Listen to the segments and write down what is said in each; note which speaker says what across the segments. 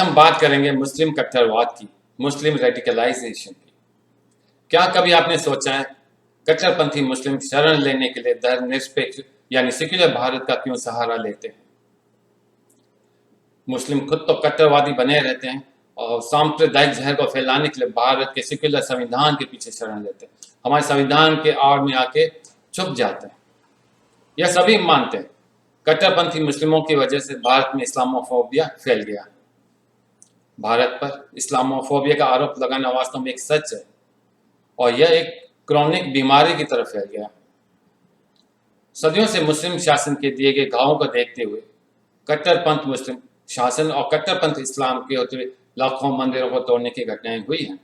Speaker 1: हम बात करेंगे मुस्लिम कट्टरवाद की, मुस्लिम रेडिकलाइजेशन की। क्या कभी आपने सोचा है कट्टरपंथी मुस्लिम शरण लेने के लिए धर्मनिरपेक्ष यानी सेक्युलर भारत का क्यों सहारा लेते हैं? मुस्लिम खुद तो कट्टरवादी बने रहते हैं और सांप्रदायिक जहर को फैलाने के लिए भारत के सेक्युलर संविधान के पीछे शरण लेते हैं, हमारे संविधान के आड़ में आके छुप जाते हैं। यह सभी मानते हैं कट्टरपंथी मुस्लिमों की वजह से भारत में इस्लामोफोबिया फैल गया। भारत पर इस्लामोफोबिया का आरोप लगाना वास्तव में एक सच है और यह एक क्रॉनिक बीमारी की तरफ फैल गया। सदियों से मुस्लिम शासन के दिए गए घावों को देखते हुए कट्टरपंथ मुस्लिम शासन और कट्टरपंथ इस्लाम के होते हुए लाखों मंदिरों को तोड़ने की घटनाएं हुई हैं।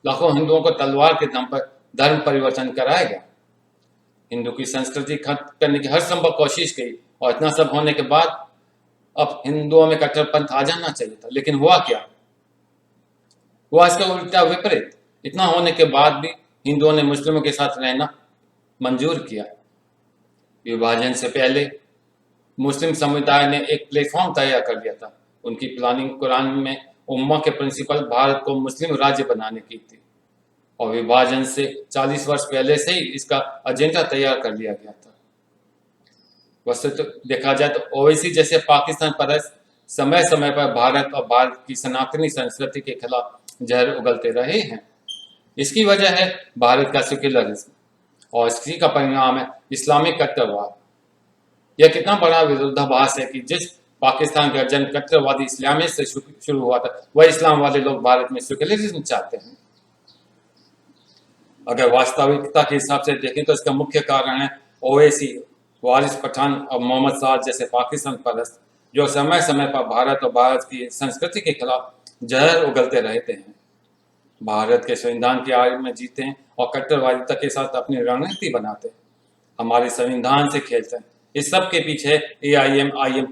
Speaker 1: लाखों हिंदुओं को तलवार के दम पर धर्म परिवर्तन कराया गया। हिंदू की संस्कृति खत्म करने की हर संभव कोशिश की और इतना सब होने के बाद अब हिंदुओं में कट्टरपंथ आ जाना चाहिए था, लेकिन हुआ क्या? हुआ इसका उल्टा विपरीत। इतना होने के बाद भी हिंदुओं ने मुस्लिमों के साथ रहना मंजूर किया। विभाजन से पहले मुस्लिम समुदाय ने एक प्लेटफॉर्म तैयार कर दिया था। उनकी प्लानिंग कुरान में उम्मा के प्रिंसिपल भारत को मुस्लिम राज्य बनाने की थी और विभाजन से 40 वर्ष पहले से ही इसका एजेंडा तैयार कर लिया गया था। वैसे तो देखा जाए तो ओवैसी जैसे पाकिस्तान परस्त समय समय पर भारत और भारत की सनातनी संस्कृति के खिलाफ जहर उगलते रहे हैं। इसकी वजह है भारत का सेक्युलरिज्म और इसी का परिणाम है इस्लामिक कट्टरवाद। यह कितना बड़ा विरोधाभास है कि जिस पाकिस्तान का जन्म कट्टरवादी इस्लामिस्ट से शुरू हुआ था, वह इस्लाम वाले लोग भारत में सेक्युलरिज्म चाहते हैं। अगर वास्तविकता के हिसाब से देखें तो इसका मुख्य कारण है ओवैसी, वारिस पठान और मोहम्मद साद जैसे पाकिस्तान परस्त जो समय समय पर भारत और भारत की संस्कृति के खिलाफ जहर उगलते रहते हैं, भारत के संविधान की आड़ में जीते हैं और कट्टरवादिता के साथ अपनी रणनीति बनाते हैं, हमारे संविधान से खेलते हैं। इस सब के पीछे AIM,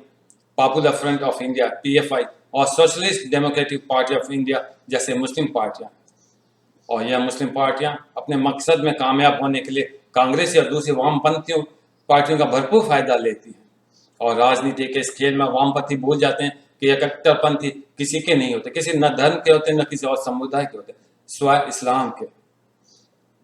Speaker 1: popular front of India PFI और socialist democratic party of India जैसे मुस्लिम पार्टियां। और यह मुस्लिम पार्टियां अपने मकसद में कामयाब होने के लिए कांग्रेस या दूसरी वामपंथियों पार्टियों का भरपूर फायदा लेती है और राजनीति के इस खेल में वामपंथी भूल जाते हैं कि यह कट्टरपंथी किसी के नहीं होते, किसी न धर्म के होते न किसी और समुदाय के होते, स्वयं इस्लाम के।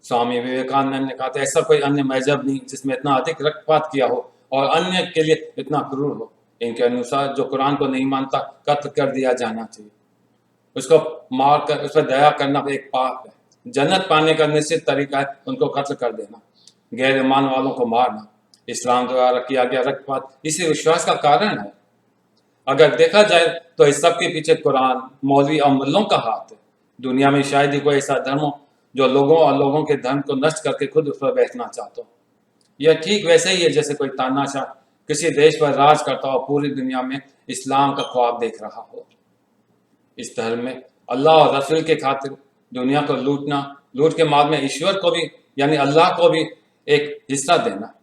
Speaker 1: स्वामी विवेकानंद ने कहा था ऐसा कोई अन्य मजहब नहीं जिसमें इतना अधिक रक्तपात किया हो और अन्य के लिए इतना क्रूर हो। इनके अनुसार जो कुरान को नहीं मानता कत्ल कर दिया जाना चाहिए, उसको मार कर उस पर दया करना एक पाप है। जन्नत पाने का निश्चित तरीका है उनको कत्ल कर देना, गैर ईमान वालों को मारना। इस्लाम द्वारा किया गया रक्तपात इसी विश्वास का कारण है। अगर देखा जाए तो इस सब के पीछे कुरान, मौलवी और मुल्लों का हाथ है। दुनिया में शायद ही कोई ऐसा धर्म हो जो लोगों और लोगों के धर्म को नष्ट करके खुद उस पर बैठना चाहता हो। यह ठीक वैसे ही है जैसे कोई तानाशाह किसी देश पर राज करता हो, पूरी दुनिया में इस्लाम का ख्वाब देख रहा हो। इस धर्म में अल्लाह और रसूल के खातिर दुनिया को लूटना, लूट के बाद में ईश्वर को भी यानी अल्लाह को भी एक हिस्सा देना।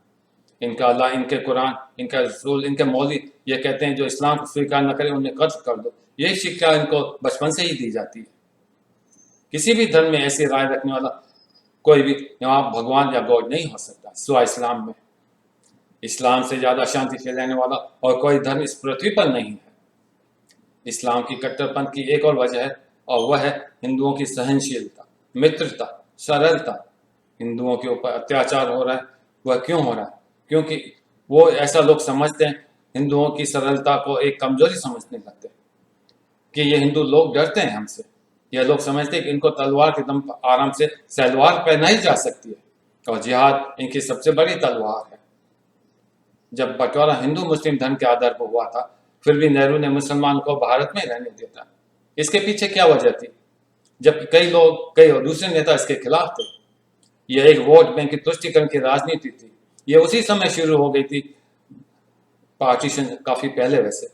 Speaker 1: इनका अल्लाह, इनके कुरान, इनका रसूल, इनके मौलवी ये कहते हैं जो इस्लाम को स्वीकार न करे उन्हें कत्ल कर दो। यही शिक्षा इनको बचपन से ही दी जाती है। किसी भी धर्म में ऐसी राय रखने वाला कोई भी यहाँ भगवान या गॉड नहीं हो सकता सिवाय इस्लाम में। इस्लाम से ज्यादा शांति फैलाने वाला और कोई धर्म इस पृथ्वी पर नहीं है। इस्लाम की कट्टरपंथ की एक और वजह है और वह है हिंदुओं की सहनशीलता, मित्रता, सरलता। हिंदुओं के ऊपर अत्याचार हो रहा है, वह क्यों हो रहा है? क्योंकि वो ऐसा लोग समझते हैं, हिंदुओं की सरलता को एक कमजोरी समझने लगते हैं कि ये हिंदू लोग डरते हैं हमसे। यह लोग समझते हैं कि इनको तलवार के दम पर आराम से सलवार पहनाई जा सकती है और जिहाद इनकी सबसे बड़ी तलवार है। जब बंटवारा हिंदू मुस्लिम धर्म के आधार पर हुआ था, फिर भी नेहरू ने मुसलमान को भारत में रहने दिया था। इसके पीछे क्या वजह थी? जबकि कई और दूसरे नेता इसके खिलाफ थे। यह एक वोट बैंक की तुष्टिकरण की राजनीति थी। यह उसी समय शुरू हो गई थी, पार्टीशन काफी पहले। वैसे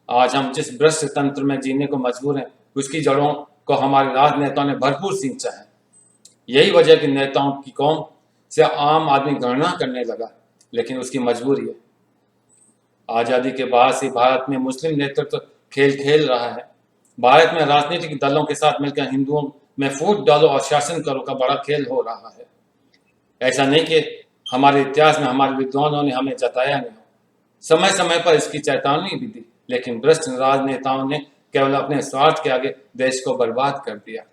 Speaker 1: आज हम जिस भ्रष्ट तंत्र में जीने को मजबूर हैं, उसकी जड़ों को हमारे राजनेताओं ने भरपूर सींचा है। यही वजह कि नेताओं की कौम से आम आदमी गणना करने लगा, लेकिन उसकी मजबूरी है। आजादी के बाद से भारत में मुस्लिम नेतृत्व खेल खेल रहा है। भारत में राजनीतिक दलों के साथ मिलकर हिंदुओं में फूट डालो और शासन करो का बड़ा खेल हो रहा है। ऐसा नहीं कि हमारे इतिहास में हमारे विद्वानों ने हमें जताया नहीं, समय समय पर इसकी चेतावनी भी दी, लेकिन भ्रष्ट राजनेताओं ने केवल अपने स्वार्थ के आगे देश को बर्बाद कर दिया।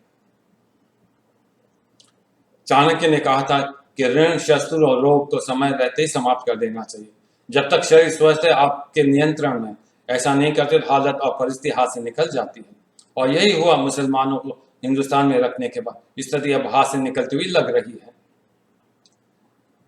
Speaker 1: चाणक्य ने कहा था कि ऋण, शस्त्र और रोग तो समय रहते ही समाप्त कर देना चाहिए। जब तक शरीर स्वस्थ है, आपके नियंत्रण में, ऐसा नहीं करते तो हालत और परिस्थिति हाथ से निकल जाती है। और यही हुआ मुसलमानों को हिंदुस्तान में रखने के बाद। स्थिति अब हाथ से निकलती हुई लग रही है।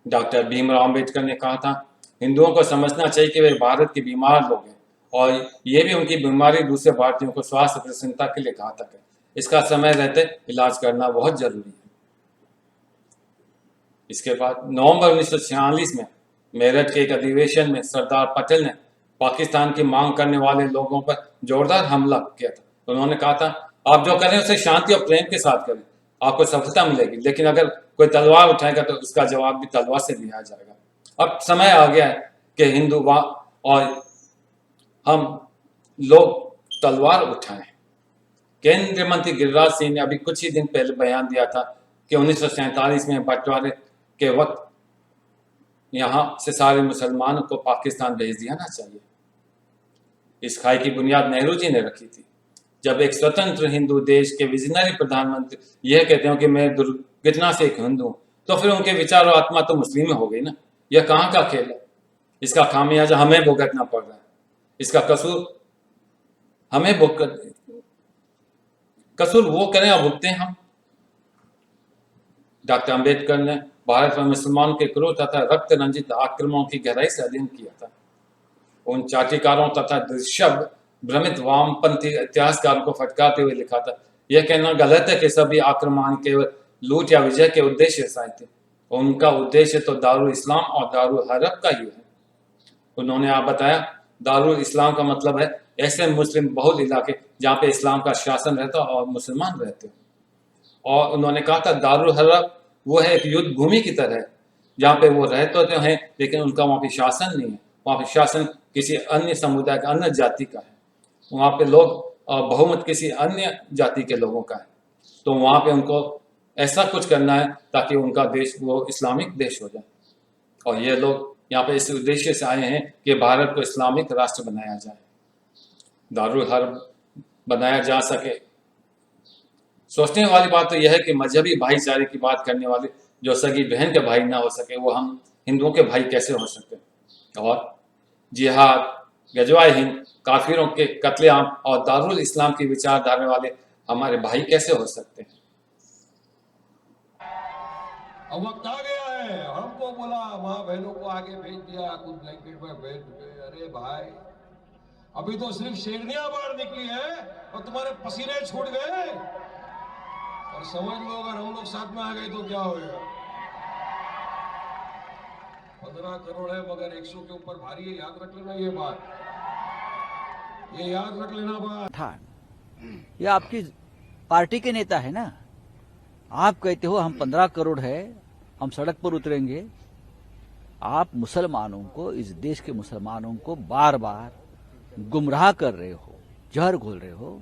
Speaker 1: डॉक्टर भीमराव अंबेडकर ने कहा था, हिंदुओं को समझना चाहिए कि वे भारत के बीमार लोग हैं और ये भी उनकी बीमारी दूसरे भारतीयों को स्वास्थ्य प्रसन्नता के लिए घातक है। इसका समय रहते इलाज करना बहुत जरूरी है। इसके बाद नवंबर 1946 में मेरठ के एक अधिवेशन में सरदार पटेल ने पाकिस्तान की मांग करने वाले लोगों पर जोरदार हमला किया था। उन्होंने कहा था, आप जो करें उसे शांति और प्रेम के साथ करें, आपको सफलता मिलेगी, लेकिन अगर कोई तलवार उठाएगा तो उसका जवाब भी तलवार से दिया जाएगा। अब समय आ गया है कि हिंदू और हम लोग तलवार उठाएं। केंद्रीय मंत्री गिरिराज सिंह ने अभी कुछ ही दिन पहले बयान दिया था कि 1947 में बंटवारे के वक्त यहां से सारे मुसलमानों को पाकिस्तान भेज दिया ना चाहिए। इस खाई की बुनियाद नेहरू जी ने रखी थी। जब एक स्वतंत्र हिंदू देश के विजनरी प्रधानमंत्री यह कहते हो कि मैं दुर्घटना से एक हिंदू हूं, तो फिर उनके विचार और आत्मा तो मुस्लिम हो गई ना। यह कहां का खेल है? इसका खामियाजा हमें भुगतना पड़ रहा है। इसका कसूर हमें कसूर वो करें और भुगते हम। डॉक्टर अंबेडकर ने भारत में मुसलमानों के क्रूर तथा रक्त रंजित आक्रमणों की गहराई से अध्ययन किया था। उन चाटिकारों तथा दुष्यब भ्रमित वामपंथी इतिहासकारों को फटकारते हुए लिखा था, यह कहना गलत है कि सभी आक्रमण केवल लूट या विजय के उद्देश्य से आए थे। उनका उद्देश्य तो दारुल इस्लाम और दारुल हरब का ही है। उन्होंने आप बताया, दारुल इस्लाम का मतलब है ऐसे मुस्लिम बहुल इलाके जहाँ पे इस्लाम का शासन रहता और मुसलमान रहते। और उन्होंने कहा था दारुल हरब वो है एक युद्ध भूमि की तरह, जहाँ पे वो रहते तो हैं लेकिन उनका वहाँ पे शासन नहीं है। वहाँ पे शासन किसी अन्य समुदाय का, अन्य जाति का है। वहाँ पे लोग बहुमत किसी अन्य जाति के लोगों का है। तो वहाँ पे उनको ऐसा कुछ करना है ताकि उनका देश वो इस्लामिक देश हो जाए। और ये लोग यहाँ पे इस उद्देश्य से आए हैं कि भारत को इस्लामिक राष्ट्र बनाया जाए, दारुल हर्ब बनाया जा सके। सोचने वाली बात तो यह है कि मजहबी भाईचारे की बात करने वाले जो सगी बहन के भाई ना हो सके, वो हम हिंदुओं के भाई कैसे हो सकते? और जिहाद, गजवाए हिंद, काफिरों के कत्लेआम और दारुल इस्लाम की विचारधारा वाले हमारे भाई कैसे हो सकते हैं?
Speaker 2: अब वक्त आ गया है, हमको बोला माँ बहनों को आगे भेज दिया, कुछ ब्लैंकेट में बैठ गए। अरे भाई, अभी तो सिर्फ शेरनियां बाहर निकली है और तुम्हारे पसीने छूट गए। और समझ लो अगर हम लोग साथ में आ गए तो क्या होगा। 15 करोड़ है मगर 100 के ऊपर भारी है, याद रख लेना ये बात, ये याद रख लेना बात।
Speaker 3: था ये आपकी पार्टी के नेता है ना। आप कहते हो हम 15 करोड़ है, हम सड़क पर उतरेंगे। आप मुसलमानों को, इस देश के मुसलमानों को बार बार गुमराह कर रहे हो, जहर घोल रहे हो।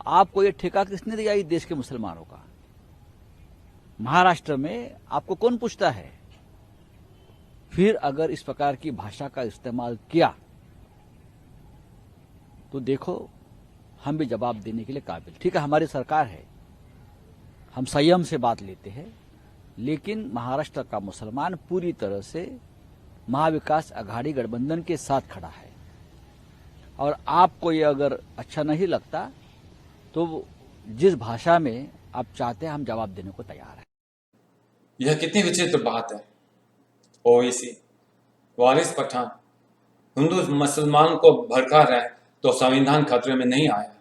Speaker 3: आपको ये ठेका किसने दिया इस देश के मुसलमानों का? महाराष्ट्र में आपको कौन पूछता है? फिर अगर इस प्रकार की भाषा का इस्तेमाल किया तो देखो हम भी जवाब देने के लिए काबिल। ठीक है, हमारी सरकार है, हम संयम से बात लेते हैं, लेकिन महाराष्ट्र का मुसलमान पूरी तरह से महाविकास अघाड़ी गठबंधन के साथ खड़ा है। और आपको ये अगर अच्छा नहीं लगता तो जिस भाषा में आप चाहते हैं हम जवाब देने को तैयार हैं।
Speaker 1: यह कितनी विचित्र बात है। ओवैसी, वारिस पठान हिंदू मुसलमान को भड़का रहे तो संविधान खतरे में नहीं आया।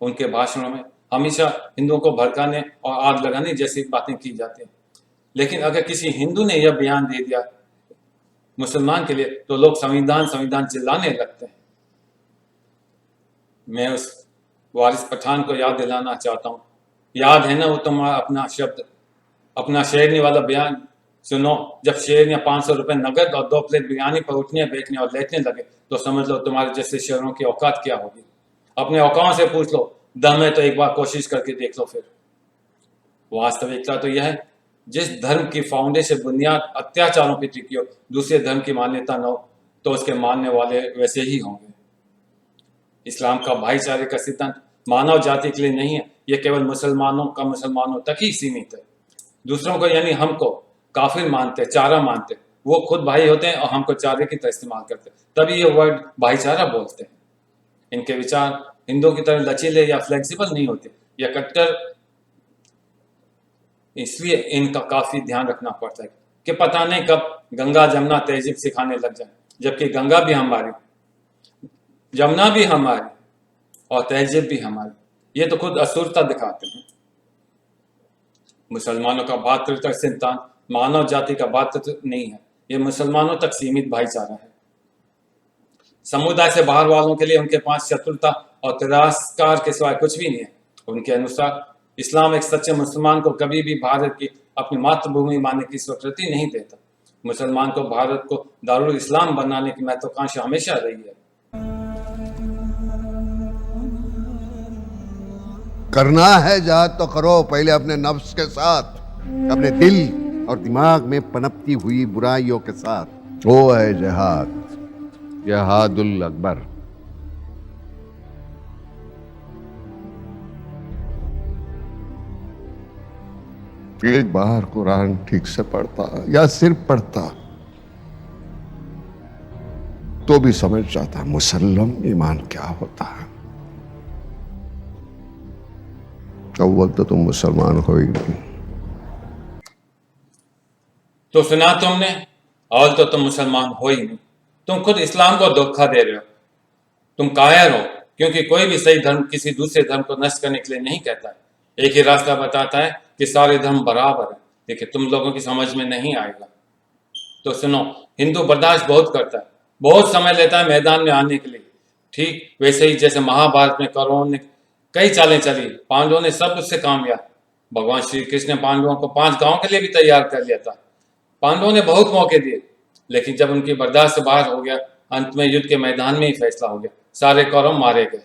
Speaker 1: उनके भाषणों में हमेशा हिंदुओं को भड़काने और आग लगाने जैसी बातें की जाती हैं। लेकिन अगर किसी हिंदू ने यह बयान दे दिया मुसलमान के लिए तो लोग संविधान संविधान चिल्लाने लगते हैं। मैं उस वारिस पठान को याद दिलाना चाहता हूँ, याद है ना वो तुम्हारा अपना शब्द, अपना शेरनी वाला बयान सुनो। जब शेरनियां 500 रुपए नगद और 2 प्लेट बिरयानी पर उठने बैठने और लेटने लगे तो समझ लो तुम्हारे जैसे शेरों की औकात क्या होगी। अपने औकात से पूछ लो, दम है तो एक बार कोशिश करके देख लो। फिर वास्तविकता तो यह है, जिस धर्म की फाउंडेशन बुनियाद अत्याचारों की टिकी हो, दूसरे धर्म की मान्यता न हो तो उसके मानने वाले वैसे ही होंगे। इस्लाम का भाईचारे का सिद्धांत मानव जाति के लिए नहीं है, यह केवल मुसलमानों तक ही सीमित है। दूसरों को यानी हमको काफिर मानते, चारा मानते, वो खुद भाई होते हैं और हमको चारे की तरह इस्तेमाल करते हैं, तभी ये वर्ड भाईचारा बोलते हैं। इनके विचार हिंदुओं की तरह लचीले या फ्लेक्सिबल नहीं होते, या कट्टर, इसलिए इनका काफी ध्यान रखना पड़ता है कि पता नहीं कब गंगा जमुना तहजीब सिखाने लग जाए, जबकि गंगा भी हमारी, जमुना भी हमारी और तहजीब भी हमारी। ये तो खुद असुरता दिखाते हैं। मुसलमानों का भातृत्व सिद्धांत मानव जाति का भातृत्व नहीं है, ये मुसलमानों तक सीमित भाईचारा है। समुदाय से बाहर वालों के लिए उनके पास शत्रुता और तिरस्कार के सिवाय कुछ भी नहीं है। उनके अनुसार इस्लाम एक सच्चे मुसलमान को कभी भी भारत की अपनी मातृभूमि मानने की स्वीकृति नहीं देता। मुसलमान को भारत को दारुल इस्लाम बनाने की महत्वाकांक्षा हमेशा रही है।
Speaker 4: करना है जहाद तो करो, पहले अपने नफ्स के साथ, अपने दिल और दिमाग में पनपती हुई बुराइयों के साथ। वो है जहाद, जहादुल अकबर। एक बार कुरान ठीक से पढ़ता या सिर्फ पढ़ता तो भी समझ जाता मुसल्लम ईमान क्या होता है। अव्वल तो तुम मुसलमान हो ही नहीं।
Speaker 1: तो सुना तुमने, और तो तुम मुसलमान हो ही नहीं। तुम खुद इस्लाम को धोखा दे रहे हो। तुम कायर हो, क्योंकि कोई भी सही धर्म किसी दूसरे धर्म को नष्ट करने के लिए नहीं कहता है। एक ही रास्ता बताता है कि सारे धर्म बराबर है, लेकिन तुम लोगों की समझ में नहीं आएगा। तो सुनो, हिंदू बर्दाश्त बहुत करता है, बहुत समय लेता है मैदान में आने के लिए। ठीक वैसे ही जैसे महाभारत में कौरवों ने कई चालें चली, पांडवों ने सब उससे काम लिया। भगवान श्री कृष्ण ने पांडवों को 5 गांवों के लिए भी तैयार कर लिया था। पांडवों ने बहुत मौके दिए, लेकिन जब उनकी बर्दाश्त से बाहर हो गया, अंत में युद्ध के मैदान में ही फैसला हो गया। सारे कौरव मारे गए।